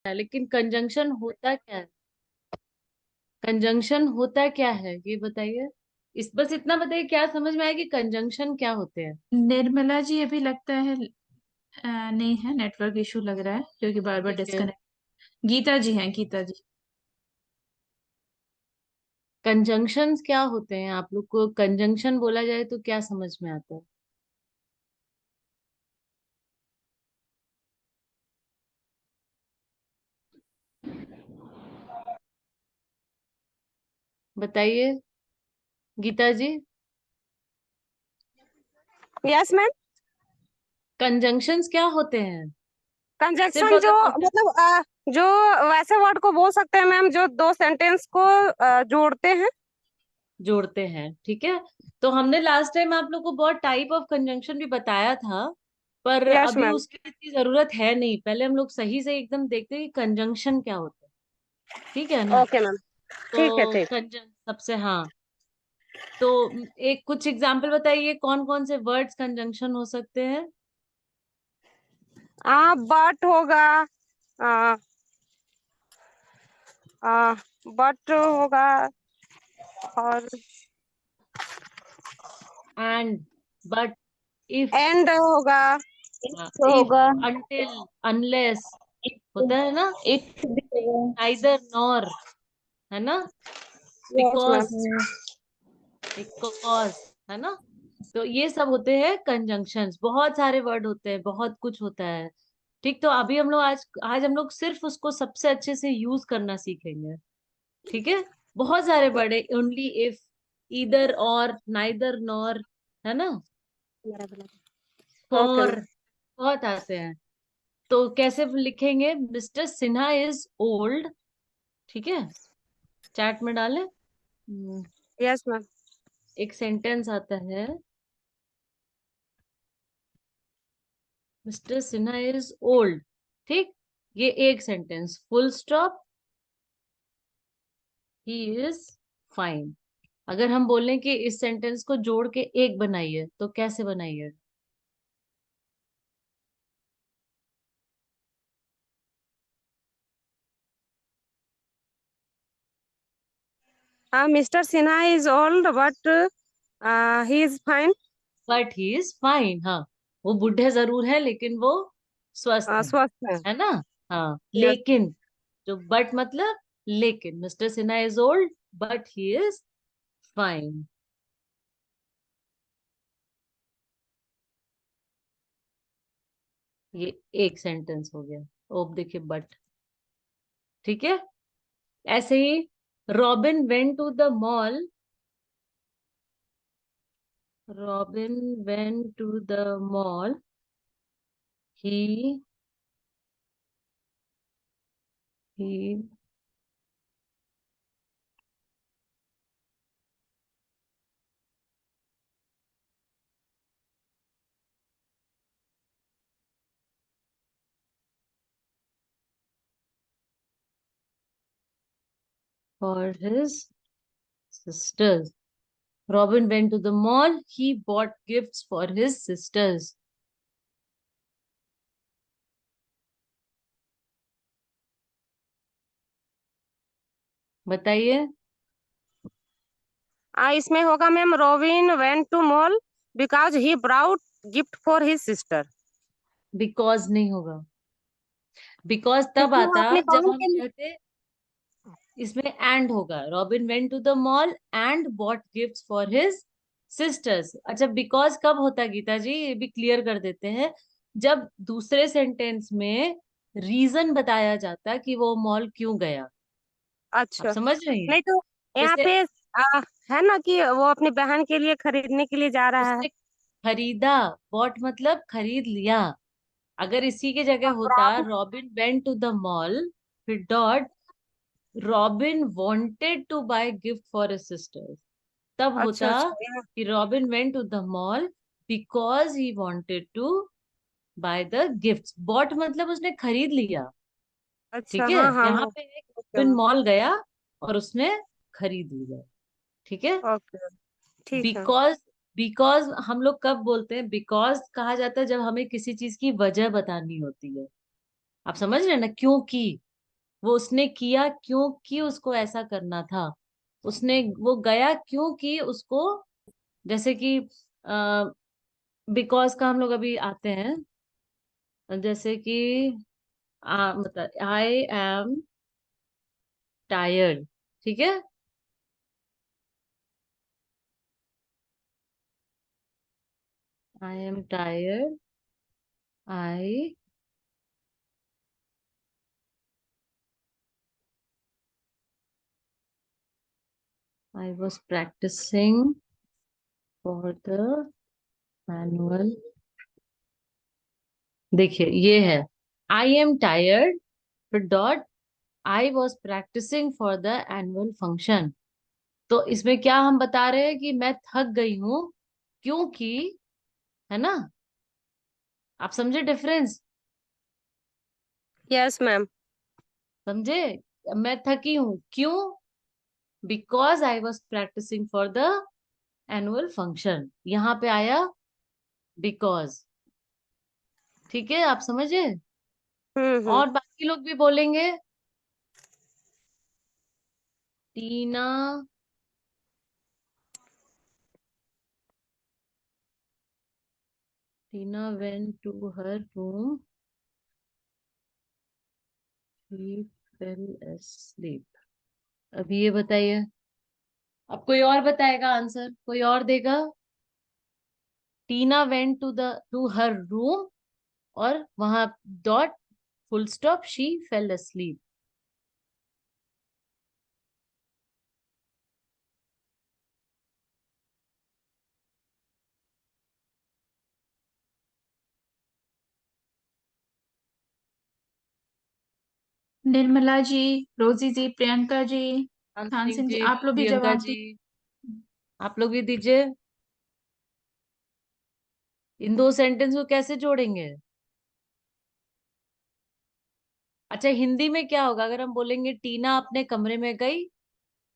है, लेकिन कंजंक्शन होता क्या है? कंजंक्शन होता क्या है ये बताइए। इस बस इतना बताइए, क्या समझ में आया कि कंजंक्शन क्या होते हैं? निर्मला जी अभी लगता है नहीं है, नेटवर्क इशू लग रहा है क्योंकि बार बार ठीक है। डिस्कनेक्ट। गीता जी हैं, गीता जी। कंजंक्शंस क्या होते हैं? आप लोग को कंजंक्शन बोला जाए तो क्या समझ में आता है? बताइए Geeta ji. Yes ma'am. Conjunctions क्या होते हैं? सिर्फ कंजक्शन जो अगर कंजंक्शन मतलब जो वैसे वर्ड को बोल सकते हैं मैम जो दो सेंटेंस को जोड़ते हैं। जोड़ते हैं, ठीक है। तो हमने लास्ट टाइम आप लोग को बहुत टाइप ऑफ कंजंक्शन भी बताया था, पर यस अभी मैम। उसकी इतनी जरूरत है नहीं। पहले हम लोग सही से एकदम देखते हैं कि कंजंक्शन क्या होता है, ठीक है ना? Okay ma'am. ठीक है तो ठीक। कंजंक्शन सबसे, हाँ। तो एक कुछ एग्जाम्पल बताइए, कौन कौन से वर्ड्स कंजंक्शन हो सकते हैं? बट होगा। आ, बट होगा। और एंड, बट, इफ, एंड होगा। इफ, होगा। अनटिल, अनलेस, होता है ना? इट, नाइदर, नॉर, है ना? Yes ma'am. बिकॉज, बिकॉज, है ना? तो ये सब होते हैं कंजंक्शंस। बहुत सारे वर्ड होते हैं, बहुत कुछ होता है। ठीक, तो अभी हम लोग आज आज हम लोग सिर्फ उसको सबसे अच्छे से यूज करना सीखेंगे, ठीक है? बहुत सारे वर्ड है, ओनली, इफ, ईदर, और, नाइदर, नॉर, है ना? Okay for, ma'am. बहुत आते हैं। तो कैसे लिखेंगे? मिस्टर सिन्हा इज ओल्ड, ठीक है? चैट में डालें। Yes ma'am. एक सेंटेंस आता है, मिस्टर सिन्हा इज ओल्ड, ठीक? ये एक sentence, full stop, he is fine. अगर हम बोलें कि इस सेंटेंस को जोड़ के एक बनाइए, तो कैसे बनाइए? Mister Sinha is old but he is fine. But he is fine, हाँ। वो बूढ़े जरूर है लेकिन वो स्वस्थ स्वस्थ है। है ना? हाँ, यस। लेकिन, जो बट मतलब लेकिन, mister Sinha is old but he is fine. ये एक सेंटेंस हो गया। अब देखिए, बट, ठीक है। ऐसे ही, Robin went to the mall, Robin went to the mall, he he for his sisters. Robin went to the mall. He bought gifts for his sisters. बताइए। इसमें होगा ma'am Robin went to mall because he brought gift for his sister. Because नहीं होगा। Because तब क्योंकि वो आता अपने जब बहन हम के लिए। कहते, इसमें एंड होगा। Robin went to the mall and bought gifts for his sisters. अच्छा, बिकॉज कब होता है गीता जी, ये भी क्लियर कर देते हैं। जब दूसरे सेंटेंस में रीजन बताया जाता कि वो मॉल क्यों गया। आप अच्छा। समझ रही हैं? नहीं तो यहाँ जैसे पे है ना कि वो अपनी बहन के लिए खरीदने के लिए जा रहा है। उसने खरीदा, बॉट मतलब खरीद लिया। अगर इसी के जगह होता brought. Robin went to the mall, फिर dot, Robin wanted to buy gift for his sisters, तब अच्छा होता अच्छा कि Robin went to the mall because he wanted to buy the gifts. Bought मतलब उसने खरीद लिया, अच्छा। ठीक है? हाँ हाँ यहाँ हाँ। पे है कि ओके रॉबिन मैम। मॉल गया और उसने खरीद लिया, ठीक है? ओके। ठीक है। बिकॉज, बिकॉज हम लोग कब बोलते हैं? बिकॉज कहा जाता है जब हमें किसी चीज की वजह बतानी होती है। आप समझ रहे हैं ना? क्योंकि, वो उसने किया क्योंकि उसको ऐसा करना था। उसने वो गया क्योंकि उसको, जैसे कि बिकॉज का हम लोग अभी आते हैं, जैसे कि मतलब आई एम टायर्ड, ठीक है। I am tired, I I was practising for the annual. देखिए ये है, आई एम टायर्ड फिर dot, I was practising for the annual function. तो इसमें क्या हम बता रहे हैं कि मैं थक गई हूं क्योंकि, है ना, आप समझे डिफरेंस? Yes, ma'am. समझे? मैं थकी हूं क्यों? Because I was practising for the annual function, यहाँ पे आया बिकॉज। ठीक है, आप समझे? हम्म। और बाकी लोग भी बोलेंगे। Tina Tina went to her room, he fell asleep। अभी ये बताइए, अब कोई और बताएगा आंसर? कोई और देगा? Tina went to her room, और वहां dot, full stop, she fell asleep। Nirmala ji, Rosy ji, Priyanka ji, कान खान सिंह सिंह जी, जी, आप लोग भी प्रियंका जवाब जी, दीजिए। आप लोग भी दीजिए। इन दो सेंटेंस को कैसे जोड़ेंगे? अच्छा, हिंदी में क्या होगा अगर हम बोलेंगे टीना अपने कमरे में गई,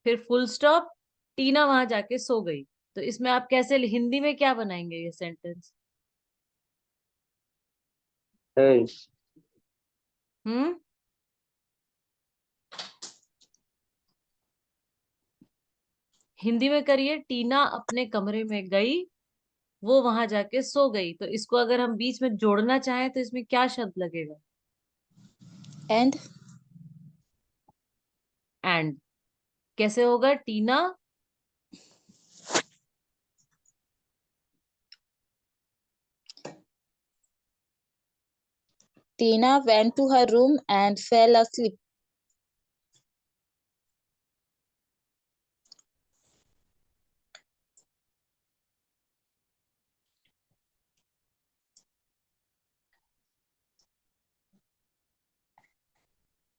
फिर फुल स्टॉप, टीना वहां जाके सो गई, तो इसमें आप कैसे हिंदी में क्या बनाएंगे ये सेंटेंस? Hey, हम्म हिंदी में करिए, टीना अपने कमरे में गई, वो वहां जाके सो गई, तो इसको अगर हम बीच में जोड़ना चाहें तो इसमें क्या शब्द लगेगा? And and. कैसे होगा? Tina Tina went to her room and fell asleep.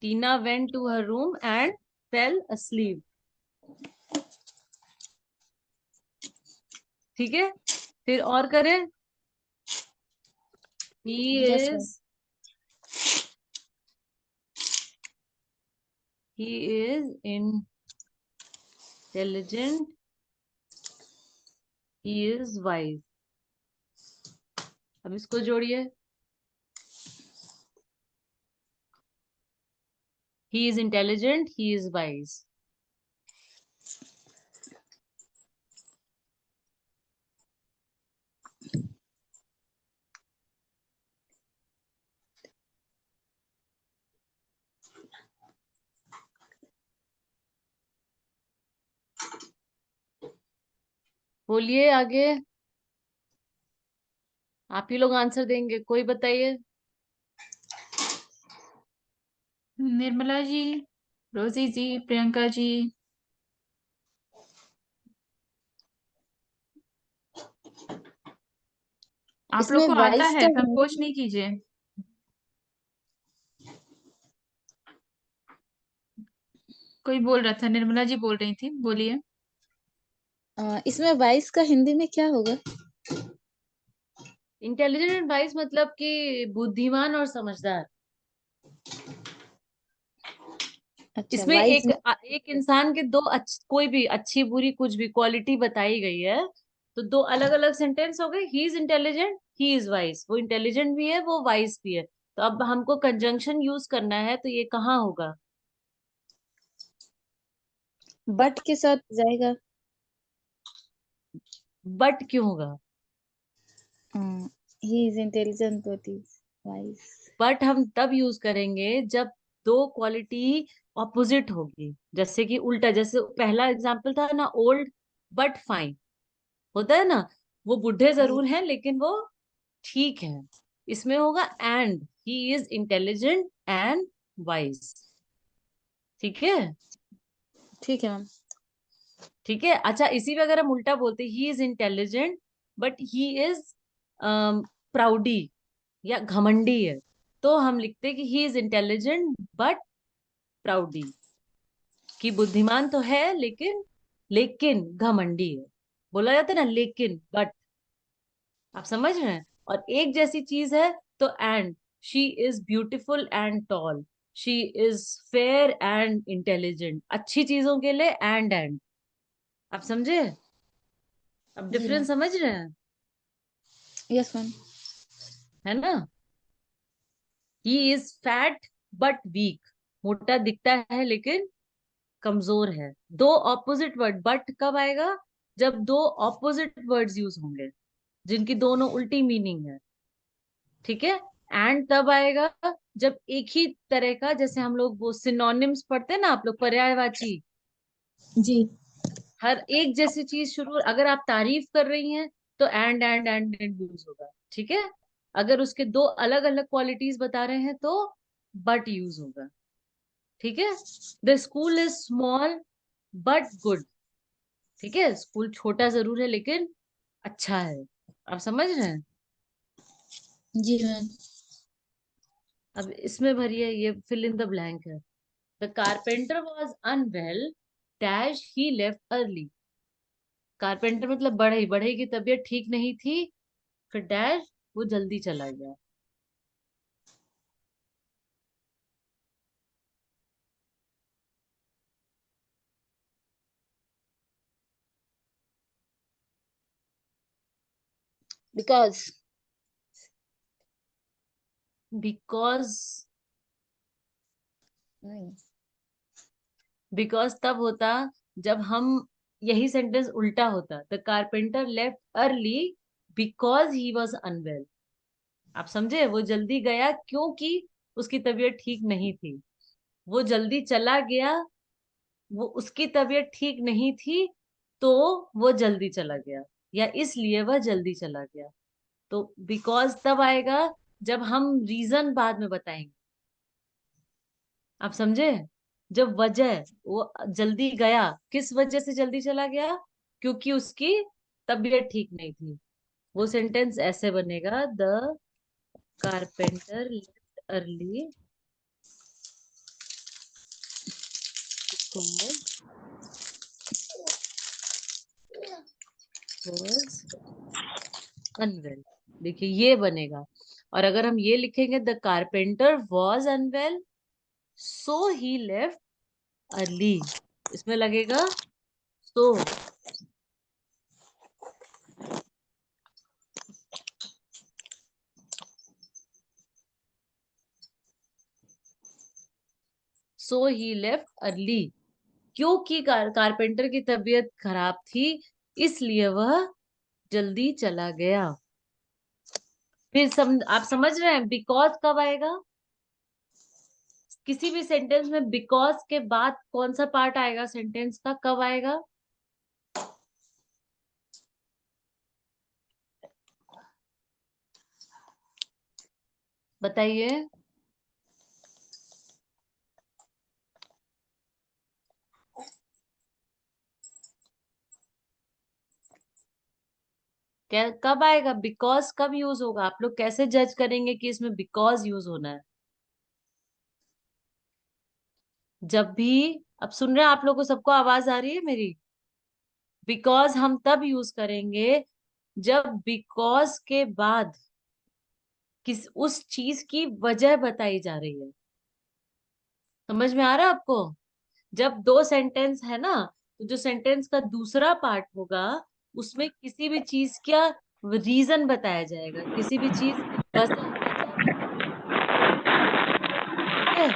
Tina went to her room and fell asleep। ठीक है, फिर और करें। He Yes, ma'am. Is he is intelligent, he is wise. अब इसको जोड़िए, he is intelligent, he is wise. बोलिए आगे, आप ही लोग आंसर देंगे, कोई बताइए। निर्मला जी, रोजी जी, प्रियंका जी। आप लोग इसमें को आता वाइस है, का संकोच नहीं कीजिए। कोई बोल रहा था, निर्मला जी बोल रही थी, बोलिए। इसमें वाइस का हिंदी में क्या होगा? इंटेलिजेंट एंड वाइज मतलब कि बुद्धिमान और समझदार। अच्छा, इसमें वाइस एक इंसान के दो कोई भी अच्छी बुरी कुछ भी क्वालिटी बताई गई है, तो दो अलग अलग सेंटेंस हो गए। ही is intelligent, he is wise. वो इंटेलिजेंट भी है, वो वाइज भी है। तो अब हमको कंजंक्शन यूज करना है, तो ये कहाँ होगा? बट के साथ जाएगा। बट क्यों होगा? ही is intelligent but is wise. But हम तब यूज करेंगे जब दो क्वालिटी ऑपोजिट होगी, जैसे कि उल्टा, जैसे पहला एग्जाम्पल था ना, ओल्ड बट फाइन, होता है ना, वो बूढ़े जी जरूर हैं लेकिन वो ठीक है। इसमें होगा and he is intelligent and wise. ठीक है। ठीक है मैम। ठीक है, अच्छा, इसी में अगर हम उल्टा बोलते he is intelligent but he is proudy या घमंडी है, तो हम लिखते कि he is intelligent but proudy, कि बुद्धिमान तो है लेकिन घमंडी है। बोला जाता है ना, लेकिन बट, आप समझ रहे हैं। और एक जैसी चीज है तो and, she is beautiful and tall, she is fair and intelligent, अच्छी चीजों के लिए एंड, आप समझे? अब जी मैम। डिफरेंस समझ रहे हैं, यस मैम। है ना। He is fat but weak, मोटा दिखता है लेकिन कमजोर है। दो ऑपोजिट वर्ड, बट कब आएगा? जब दो ऑपोजिट वर्ड्स यूज होंगे जिनकी दोनों उल्टी मीनिंग है। ठीक है। एंड तब आएगा जब एक ही तरह का, जैसे हम लोग वो सिनोनिम्स पढ़ते हैं ना, आप लोग पर्यायवाची, जी हर एक जैसी चीज शुरू, अगर आप तारीफ कर रही हैं तो एंड यूज होगा। ठीक है। अगर उसके दो अलग अलग क्वालिटीज बता रहे हैं तो बट यूज होगा। ठीक है। The school is small but good. ठीक है, स्कूल छोटा जरूर है लेकिन अच्छा है। आप समझ रहे हैं। जी मैम। अब इसमें भरिए, ये फिल इन द ब्लैंक है। The carpenter was unwell dash he left early. Carpenter मतलब बढ़ई, बढ़ई की तबीयत ठीक नहीं थी, फिर डैश, वो जल्दी चला गया। बिकॉज। बिकॉज, नहीं। बिकॉज तब होता जब हम, यही सेंटेंस उल्टा होता, the carpenter left early because he was unwell. आप समझे, वो जल्दी गया क्योंकि उसकी तबीयत ठीक नहीं थी। वो जल्दी चला गया, वो उसकी तबीयत ठीक नहीं थी तो वो जल्दी चला गया, या इसलिए वह जल्दी चला गया। तो बिकॉज तब आएगा जब हम रीजन बाद में बताएंगे। आप समझे। जब वजह, वो जल्दी गया, किस वजह से जल्दी चला गया? क्योंकि उसकी तबीयत ठीक नहीं थी। वो सेंटेंस ऐसे बनेगा, the carpenter left early because was unwell. देखिए ये बनेगा। और अगर हम ये लिखेंगे, the carpenter was unwell so he left early, इसमें लगेगा so. So he left early, क्योंकि कारपेंटर की तबीयत खराब थी, इसलिए वह जल्दी चला गया। फिर आप समझ रहे हैं बिकॉज कब आएगा? किसी भी सेंटेंस में बिकॉज के बाद कौन सा पार्ट आएगा सेंटेंस का, कब आएगा? बताइए। क्या कब आएगा? बिकॉज कब यूज होगा? आप लोग कैसे जज करेंगे कि इसमें बिकॉज यूज होना है? जब भी, अब सुन रहे हैं आप लोग को, सबको आवाज आ रही है मेरी? बिकॉज हम तब यूज करेंगे जब बिकॉज के बाद किस उस चीज की वजह बताई जा रही है। समझ में आ रहा है आपको? जब दो सेंटेंस है ना, तो जो सेंटेंस का दूसरा पार्ट होगा उसमें किसी भी चीज का रीजन बताया जाएगा, किसी भी चीज ठीक है।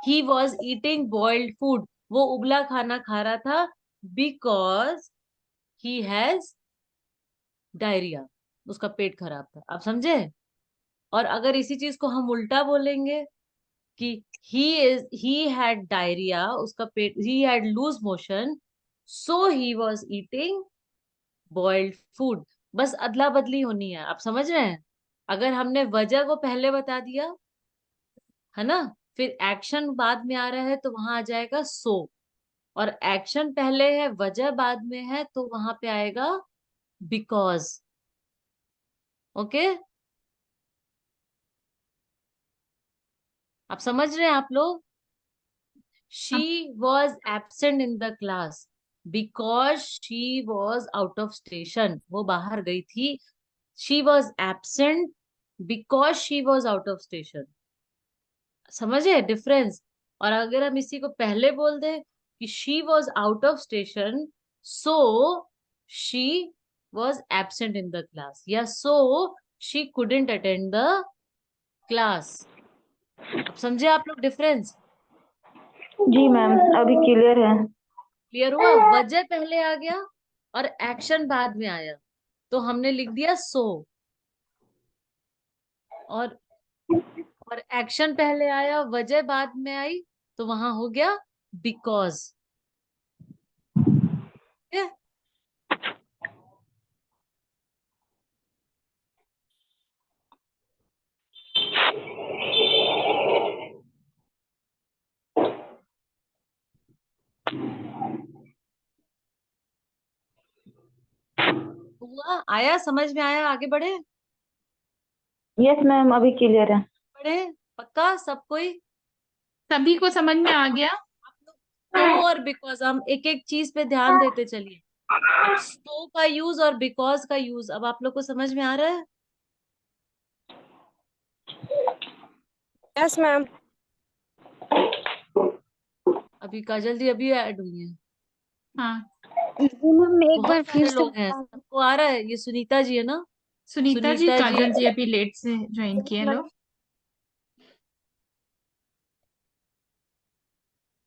ही वॉज ईटिंग बॉइल्ड फूड, वो उबला खाना खा रहा था बिकॉज ही हैज डायरिया, उसका पेट खराब था। आप समझे? और अगर इसी चीज को हम उल्टा बोलेंगे कि ही हैड डायरिया, उसका पेट, he had loose motion, so he was eating boiled food. बस अदला बदली होनी है। आप समझ रहे हैं? अगर हमने वजह को पहले बता दिया है ना, फिर एक्शन बाद में आ रहा है तो वहां आ जाएगा सो, और एक्शन पहले है वजह बाद में है तो वहां पे आएगा बिकॉज। ओके, आप समझ रहे हैं आप लोग? She was absent in the class because she was out of station, वो बाहर गई थी। She was absent because she was out of station. समझे डिफरेंस? और अगर हम इसी को पहले बोल दें कि she was out of station so she was absent in the class, या so she couldn't attend the class. अब समझे आप लोग डिफरेंस? जी मैम, अभी क्लियर है। क्लियर हुआ? वजह पहले आ गया और एक्शन बाद में आया तो हमने लिख दिया सो, और एक्शन पहले आया वजह बाद में आई तो वहां हो गया बिकॉज। हुआ? आया समझ में? आया? आगे बढ़े? यस मैम, अभी क्लियर है। बढ़े? पक्का सब कोई? सभी को समझ में आ गया? आप लोग सो और बिकॉज, हम एक एक चीज पे ध्यान देते चलिए। अब सो का यूज और बिकॉज का यूज अब आप लोग को समझ में आ रहा है? Yes ma'am. अभी काजल जी अभी ऐड हुई है। हाँ, मैम एक बार बहुत फिर सारे से लोग हैं, सबको आ रहा है? ये सुनीता जी है ना? सुनीता जी, सुनीता जी, काजल जी अभी लेट से ज्वाइन किए लोग।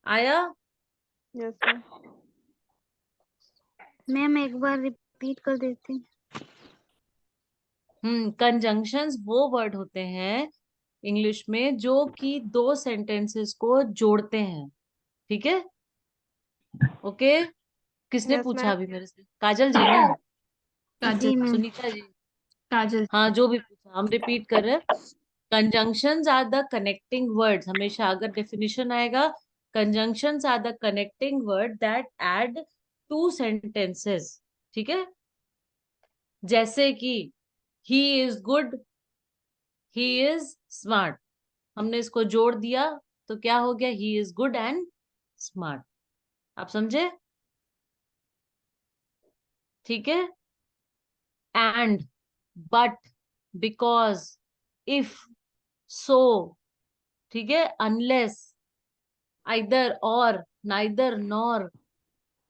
आया? यस मैम एक बार रिपीट कर देती। कंजंक्शंस वो वर्ड होते हैं इंग्लिश में जो कि दो सेंटेंसेस को जोड़ते हैं। ठीक है? ओके, किसने यस पूछा मैम। अभी मेरे से? काजल जी ना? काजल, जी मैम। सुनीता जी? काजल। हाँ, जो भी पूछा हम रिपीट कर रहे हैं। Conjunctions are the connecting words, हमेशा अगर डेफिनेशन आएगा, conjunctions are the connecting word that add to sentences. ठीक है? जैसे कि he is good, he is smart, हमने इसको जोड़ दिया तो क्या हो गया? He is good and smart. आप समझे? ठीक है? And, but, because, if, so, ठीक है, अनलेस, आइदर, और, नाइदर, नॉर,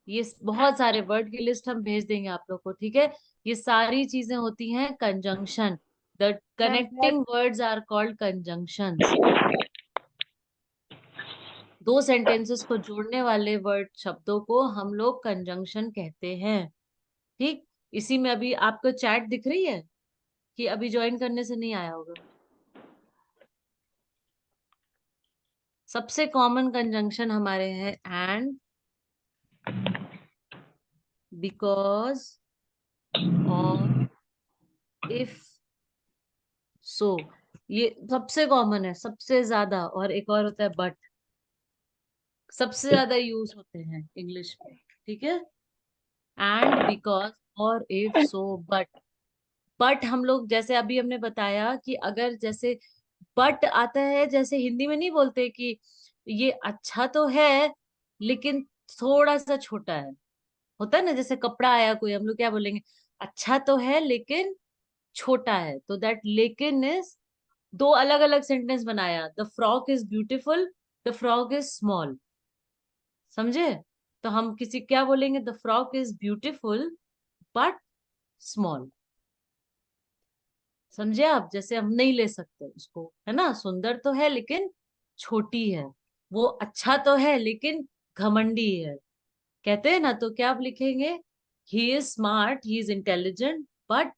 ये बहुत सारे वर्ड की लिस्ट हम भेज देंगे आप लोग को। ठीक है? ये सारी चीजें होती हैं conjunction. The ma'am connecting words are called conjunctions. दो सेंटेंसेस को जोड़ने वाले वर्ड, शब्दों को हम लोग कंजंक्शन कहते हैं। ठीक? इसी में अभी आपको चैट दिख रही है कि अभी ज्वाइन करने से नहीं आया होगा? सबसे कॉमन कंजंक्शन हमारे हैं एंड, बिकॉज, और, इफ, सो। ये सबसे कॉमन है, सबसे ज्यादा। और एक और होता है बट, सबसे ज्यादा यूज होते हैं इंग्लिश में। ठीक है? एंड, बिकॉज, और, इफ, सो, बट। बट हम लोग जैसे अभी हमने बताया कि अगर जैसे बट आता है, जैसे हिंदी में नहीं बोलते कि ये अच्छा तो है लेकिन थोड़ा सा छोटा है, होता है ना? जैसे कपड़ा आया कोई, हम लोग क्या बोलेंगे? अच्छा तो है लेकिन छोटा है। तो दैट लेकिन इज, दो अलग अलग सेंटेंस बनाया। The frock is beautiful, the frock is small. समझे? तो हम किसी क्या बोलेंगे? The frock is beautiful but small. समझे आप? जैसे हम नहीं ले सकते उसको, है ना? सुंदर तो है लेकिन छोटी है। वो अच्छा तो है लेकिन घमंडी है, कहते हैं ना, तो क्या आप लिखेंगे? ही is smart, he is intelligent but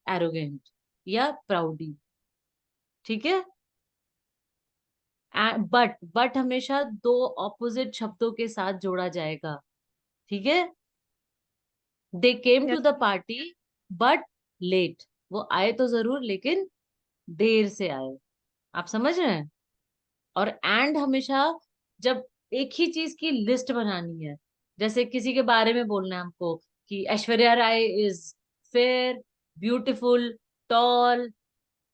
arrogant या प्राउडी। ठीक है। बट हमेशा दो ऑपोजिट शब्दों के साथ जोड़ा जाएगा। ठीक है। They came to Yes. The party but late, वो आए तो जरूर लेकिन देर से आए। आप समझ रहे हैं? और एंड हमेशा जब एक ही चीज की लिस्ट बनानी है, जैसे किसी के बारे में बोलना है हमको कि Aishwarya Rai is fair, beautiful, tall,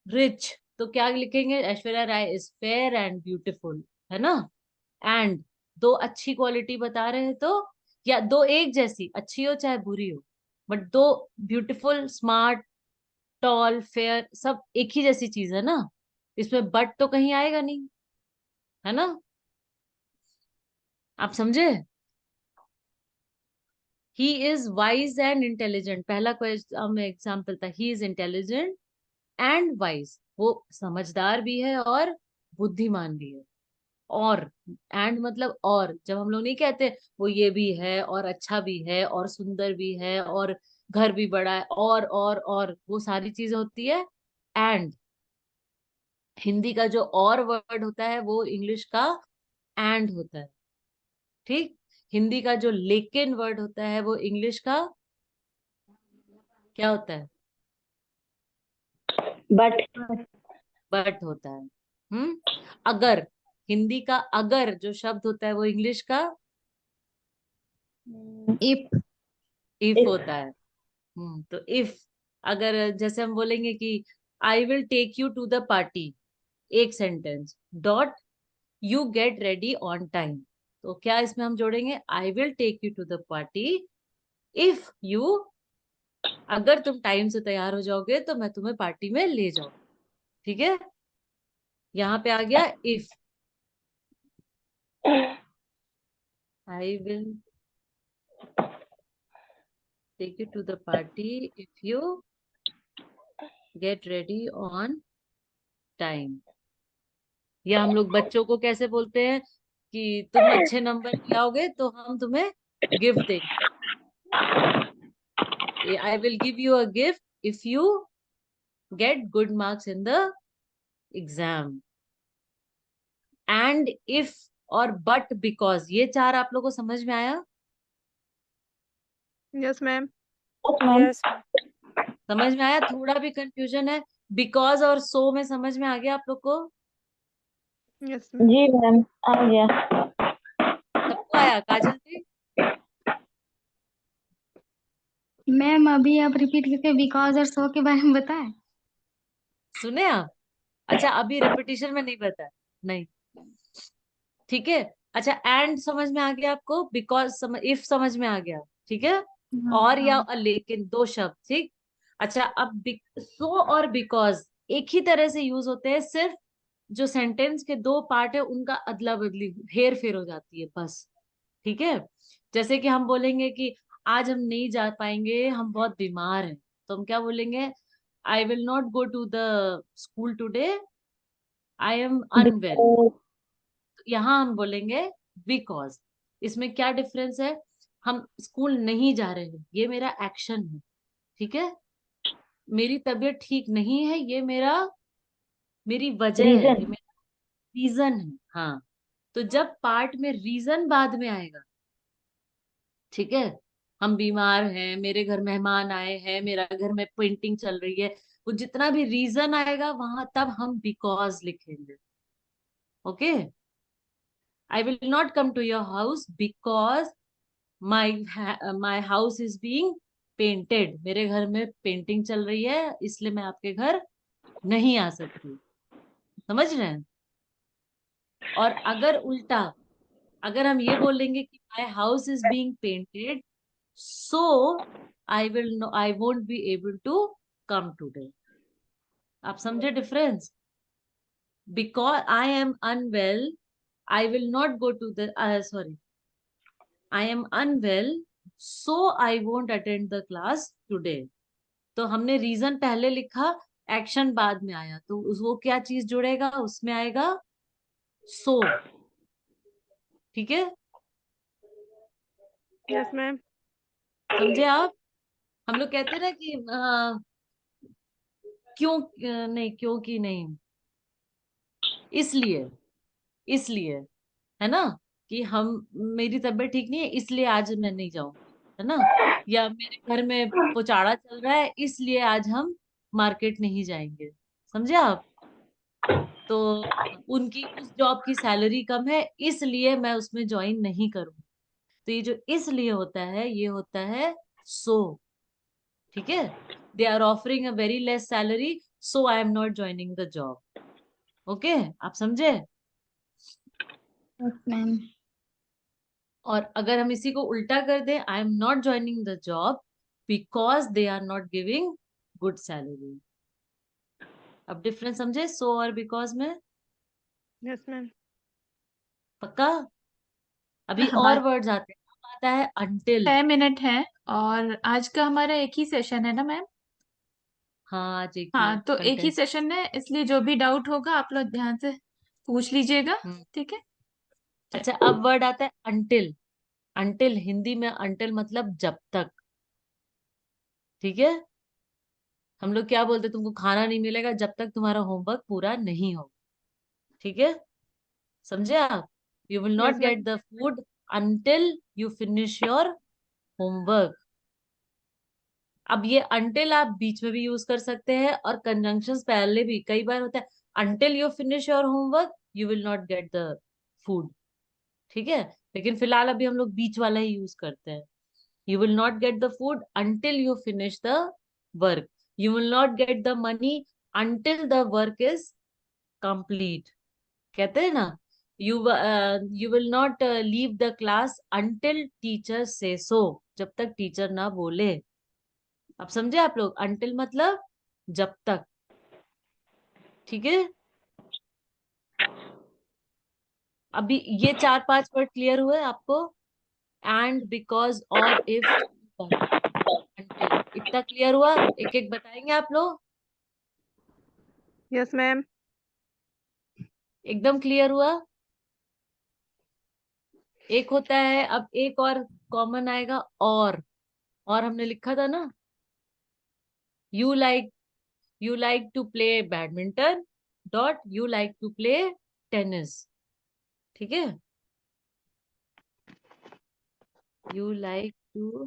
rich, तो क्या लिखेंगे? Aishwarya Rai is fair and beautiful, है ना। एंड दो अच्छी क्वालिटी बता रहे हैं तो, या दो एक जैसी, अच्छी हो चाहे बुरी हो, बट दो ब्यूटीफुल, स्मार्ट, टॉल, फेयर सब एक ही जैसी चीज है ना, इसमें बट तो कहीं आएगा नहीं, है ना। आप समझे? ही इज वाइज एंड इंटेलिजेंट, पहला क्वेश्चन एग्जाम्पल था, ही इज इंटेलिजेंट एंड वाइज, वो समझदार भी है और बुद्धिमान भी है। और एंड मतलब और, जब हम लोग नहीं कहते वो ये भी है और अच्छा भी है और सुंदर भी है और घर भी बड़ा है, और वो सारी चीजें होती है एंड। हिंदी का जो और वर्ड होता है वो इंग्लिश का एंड होता है। ठीक। हिंदी का जो लेकिन वर्ड होता है वो इंग्लिश का क्या होता है? बट। बट होता है। अगर, हिंदी का अगर जो शब्द होता है वो इंग्लिश का इफ। If if. होता है। तो इफ, अगर जैसे हम बोलेंगे कि I will take you to the party, एक sentence, dot you get ready on time, तो क्या इसमें हम जोड़ेंगे? I will take you to the party if you, अगर तुम टाइम से तैयार हो जाओगे तो मैं तुम्हें पार्टी में ले जाऊँ। ठीक है। यहाँ पे आ गया if. I will take you to the party if you get ready on time. या हम लोग बच्चों को कैसे बोलते हैं कि तुम अच्छे नंबर लाओगे तो हम तुम्हें गिफ्ट देंगे। I will give you a gift if you get good marks in the exam. And, if और बट, बिकॉज, ये चार आप लोगों को समझ में आया? Yes, ma'am. Yes ma'am. Yes. समझ में आया? थोड़ा भी कंफ्यूजन है? बिकॉज और सो में समझ में आ गया आप लोग को? Yes, ma'am. जी मैम, आ गया। सबको आया? काजल जी? मैम अभी आप रिपीट करके बिकॉज और सो के बारे में बताएं। सुने आप? अच्छा, अभी रिपीटिशन में नहीं बताया? नहीं। ठीक है। अच्छा, एंड समझ में आ गया आपको? बिकॉज इफ समझ में आ गया? ठीक है। और या हाँ। लेकिन, दो शब्द। ठीक। अच्छा, अब सो और बिकॉज एक ही तरह से यूज होते हैं, सिर्फ जो सेंटेंस के दो पार्ट है उनका अदला बदली, हेर फेर हो जाती है बस। ठीक है। जैसे कि हम बोलेंगे कि आज हम नहीं जा पाएंगे, हम बहुत बीमार हैं, तो हम क्या बोलेंगे? I will not go to the school today, I am unwell. Because. यहाँ हम बोलेंगे बिकॉज। इसमें क्या डिफरेंस है? हम स्कूल नहीं जा रहे हैं, ये मेरा एक्शन है। ठीक है। मेरी तबीयत ठीक नहीं है, ये मेरी वजह है, ये रीजन। मेरा रीजन है। हाँ। तो जब पार्ट में रीजन बाद में आएगा, ठीक है, हम बीमार हैं, मेरे घर मेहमान आए हैं, मेरा घर में पेंटिंग चल रही है, वो जितना भी रीजन आएगा वहां, तब हम बिकॉज लिखेंगे। Okay. I will not come to your house because my house is being painted, मेरे घर में पेंटिंग चल रही है इसलिए मैं आपके घर नहीं आ सकती। समझ रहे हैं? और अगर उल्टा, अगर हम ये बोलेंगे कि my house is being painted so I won't be able to come today. आप समझे difference? Because I am unwell, I will not go to the, sorry, I am unwell so I won't attend the class today. तो हमने reason पहले लिखा, action बाद में आया, तो वो क्या चीज जुड़ेगा? उसमें आएगा सो। ठीक है। Yes, ma'am. समझे आप? हम लोग कहते हैं ना कि क्यों नहीं, क्योंकि नहीं, इसलिए, इसलिए, है ना, कि हम, मेरी तबीयत ठीक नहीं है इसलिए आज मैं नहीं जाऊंगी, है ना, या मेरे घर में पुचाड़ा चल रहा है इसलिए आज हम मार्केट नहीं जाएंगे। समझे आप? तो उनकी उस जॉब की सैलरी कम है इसलिए मैं उसमें ज्वाइन नहीं करूंगी। तो ये जो इसलिए होता है ये होता है सो। ठीक है? They are offering a very less salary, so I am not joining the job. Okay, आप समझे? Yes ma'am. और अगर हम इसी को उल्टा कर दें, I am not joining the job because they are not giving good salary. अब डिफरेंस समझे सो और बिकॉज में? Yes, ma'am. पक्का? अभी और हमारा वर्ड्स आते हैं। अब आता है अनटिल। 6 मिनट है और आज का हमारा एक ही सेशन है ना मैम? हाँ, आज एक ही हाँ, तो एक ही कंटेंट। सेशन है, इसलिए जो भी डाउट होगा आप लोग ध्यान से पूछ लीजिएगा। हम्म। ठीक है? अच्छा, अब वर्ड आता है अनटिल। अनटिल हिंदी में अनटिल मतलब जब तक। ठीक है? हम लोग क्या बोलते हैं, तुमको खाना नहीं मिलेगा जब तक तुम्हारा होमवर्क पूरा नहीं हो। ठीक है? समझे आप? You will not Yes, get ma'am. The food until you finish your homework. अब ये अनटिल आप बीच में भी यूज कर सकते हैं और कंजंक्शंस पहले भी कई बार होता है। Until you finish your homework you will not get the food. ठीक है? लेकिन फिलहाल अभी हम लोग बीच वाला ही यूज करते हैं। You will not get the food until you finish the work. You will not get the money until the work is complete. कहते हैं ना, you you will not leave the class until teacher से सो। जब तक teacher ना बोले। अब समझे आप लोग? अनटिल मतलब जब तक। ठीक है? अभी ये 4-5 वर्ड क्लियर हुए आपको? एंड, बिकॉज, और, इफ, अनटिल, इतना क्लियर हुआ? एक एक बताएंगे आप लोग? Yes, ma'am. एकदम क्लियर हुआ? एक होता है, अब एक और कॉमन आएगा, और हमने लिखा था ना, you like, you like to play badminton dot you like to play tennis. ठीक है? यू लाइक टू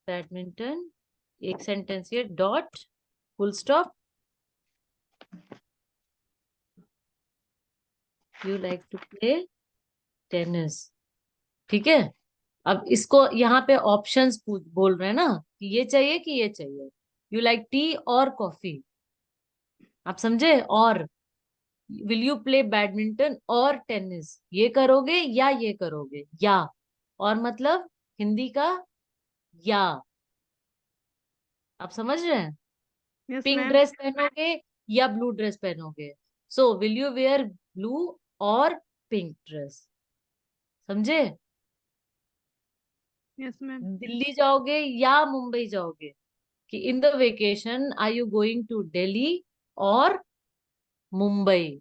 बैडमिंटन, एक सेंटेंस ये, dot, full stop, you like to play tennis. ठीक है? अब इसको यहाँ पे ऑप्शंस बोल रहे हैं ना, कि ये चाहिए कि ये चाहिए। यू लाइक टी और कॉफी। आप समझे? और विल यू प्ले बैडमिंटन और टेनिस, ये करोगे या ये करोगे, या, और मतलब हिंदी का या। आप समझ रहे हैं? Yes, pink ma'am. ड्रेस पहनोगे या ब्लू ड्रेस पहनोगे? So will you wear blue और पिंक ड्रेस? समझे? Yes, ma'am. दिल्ली जाओगे या मुंबई जाओगे? कि in the vacation are you going to Delhi और मुंबई?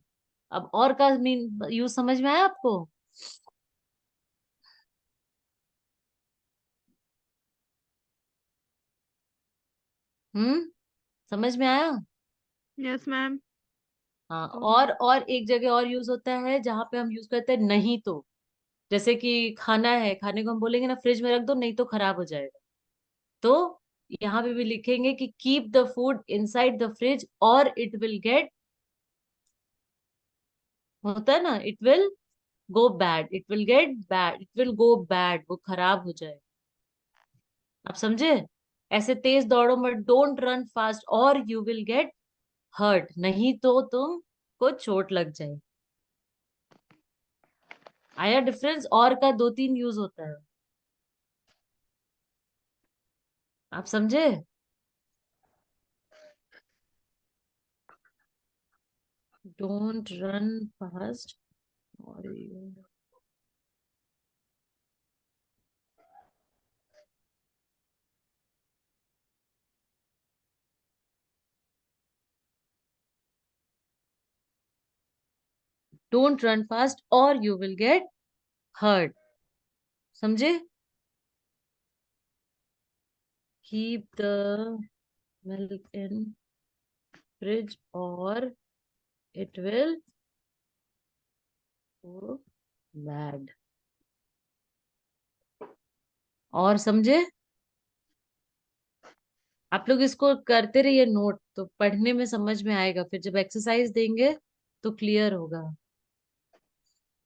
अब और का मीन यूज समझ में आया आपको? समझ में आया? Yes, ma'am. हाँ, Oh. और एक जगह और यूज होता है जहां पे हम यूज करते हैं नहीं तो। जैसे कि खाना है, खाने को हम बोलेंगे ना फ्रिज में रख दो नहीं तो खराब हो जाएगा। तो यहाँ पे भी लिखेंगे कि keep the food inside the fridge और इट विल गेट, होता है ना, it will go bad, it will get bad, it will go bad, वो खराब हो जाए। आप समझे? ऐसे तेज दौड़ो मत, डोंट रन फास्ट और यू विल गेट हर्ट, नहीं तो तुम को चोट लग जाए। आया डिफरेंस? और का 2-3 यूज होता है। आप समझे? डोंट रन फास्ट और डोंट रन फास्ट और यू विल गेट हर्ट, समझे? Keep the milk in fridge और इट विल गो बैड। और समझे? आप लोग इसको करते रहिए नोट, तो पढ़ने में समझ में आएगा, फिर जब एक्सरसाइज देंगे तो क्लियर होगा।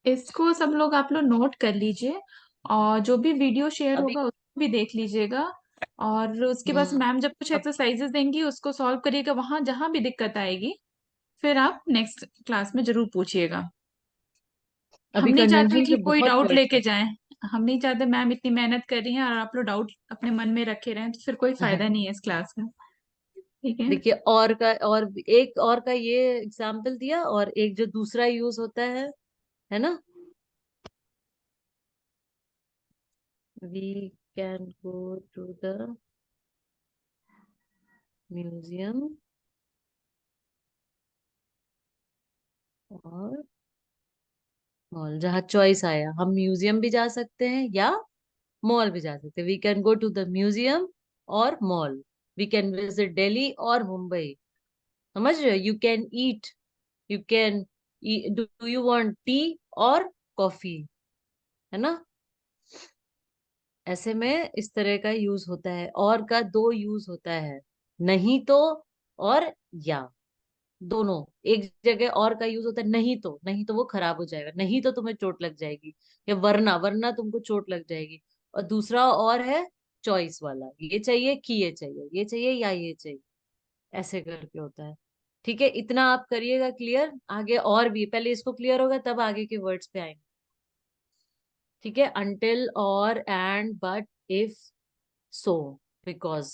इसको सब लोग आप लोग नोट कर लीजिए, और जो भी वीडियो शेयर अभी होगा उसको भी देख लीजिएगा। और उसके बाद मैम जब कुछ अब एक्सरसाइजेस देंगी उसको सॉल्व करिएगा, वहां जहां भी दिक्कत आएगी फिर आप नेक्स्ट क्लास में जरूर पूछिएगा। हम अभी नहीं चाहते कंजंक्शन कि के कोई बहुत डाउट वर्ड्स लेके जाएं। हम नहीं चाहते मैम इतनी मेहनत कर रही हैं और आप लोग डाउट अपने मन में रखे रहें, तो फिर कोई हैं। फायदा नहीं है इस क्लास का। ठीक है। देखिए, और का और एक और का ये एग्जाम्पल दिया, और एक जो दूसरा यूज होता है ना, we can go to the museum और मॉल। जहाँ चॉइस आया, हम म्यूजियम भी जा सकते हैं या मॉल भी जा सकते हैं। We can go to the museum और mall. We can visit Delhi और मुंबई। समझ रहे हो? You can eat, you can, do you want tea और कॉफी, है ना? ऐसे में इस तरह का यूज होता है। और का दो यूज होता है, नहीं तो और या, दोनों। एक जगह और का यूज होता है नहीं तो, नहीं तो वो खराब हो जाएगा, नहीं तो तुम्हें चोट लग जाएगी, या वरना, वरना तुमको चोट लग जाएगी। और दूसरा और है चॉइस वाला, ये चाहिए कि ये चाहिए, ये चाहिए या ये चाहिए, ऐसे करके होता है। ठीक है, इतना आप करिएगा क्लियर। आगे और भी, पहले इसको क्लियर होगा तब आगे के वर्ड्स पे आएंगे। ठीक है, अनटिल, और, and, but, if, so, because.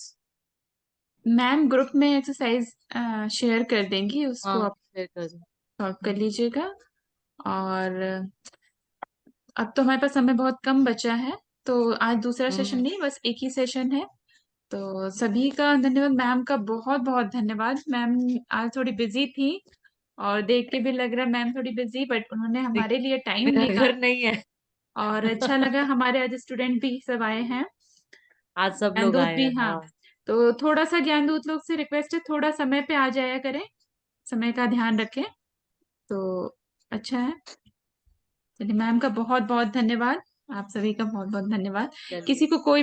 Ma'am group में एक्सरसाइज शेयर कर देंगी, उसको हाँ, आप शेयर कर दो। सॉल्व कर लीजिएगा। और अब तो हमारे पास समय बहुत कम बचा है, तो आज दूसरा सेशन हम्म। नहीं, बस एक ही सेशन है। तो सभी का धन्यवाद, मैम का बहुत बहुत धन्यवाद। मैम आज थोड़ी बिजी थी, और देख के भी लग रहा है मैम थोड़ी बिजी, बट उन्होंने हमारे लिए टाइम मेरा निकाला। घर नहीं है। और अच्छा लगा, हमारे आज स्टूडेंट भी सब आए हैं, आज सब लोग ज्ञानदूत आए भी। हैं, हाँ, हाँ। तो थोड़ा सा ज्ञानदूत लोग से रिक्वेस्ट है, थोड़ा समय पे आ जाया करें, समय का ध्यान रखें। तो अच्छा है। चलिए, मैम का बहुत बहुत धन्यवाद, आप सभी का बहुत बहुत धन्यवाद। चलिए। किसी को कोई